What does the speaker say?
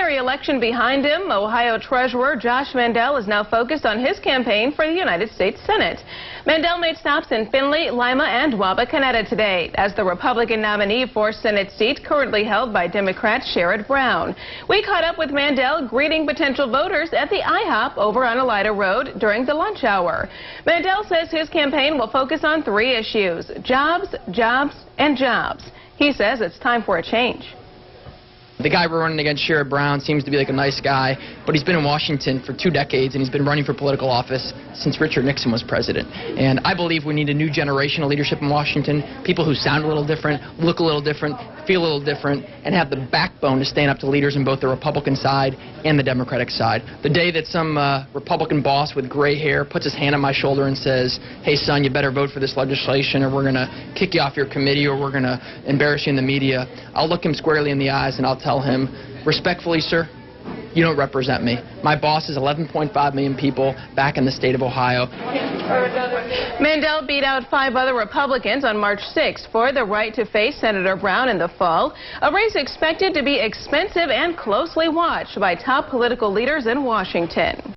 primary election behind him, Ohio Treasurer Josh Mandel is now focused on his campaign for the United States Senate. Mandel made stops in Findlay, Lima, and Wapakoneta today as the Republican nominee for Senate seat currently held by Democrat Sherrod Brown. We caught up with Mandel greeting potential voters at the IHOP over on Elida Road during the lunch hour. Mandel says his campaign will focus on 3 issues: jobs, jobs, and jobs. He says it's time for a change. The guy we're running against, Sherrod Brown, seems to be like a nice guy, but he's been in Washington for 2 decades, and he's been running for political office since Richard Nixon was president. And I believe we need a new generation of leadership in Washington, people who sound a little different, look a little different, feel a little different, and have the backbone to stand up to leaders in both the Republican side and the Democratic side. The day that some Republican boss with gray hair puts his hand on my shoulder and says, "Hey son, you better vote for this legislation or we're going to kick you off your committee or we're going to embarrass you in the media," I'll look him squarely in the eyes and I'll tell him, "Respectfully, sir, you don't represent me. My boss is 11.5 million people back in the state of Ohio." Mandel beat out 5 other Republicans on March 6th for the right to face Senator Brown in the fall, a race expected to be expensive and closely watched by top political leaders in Washington.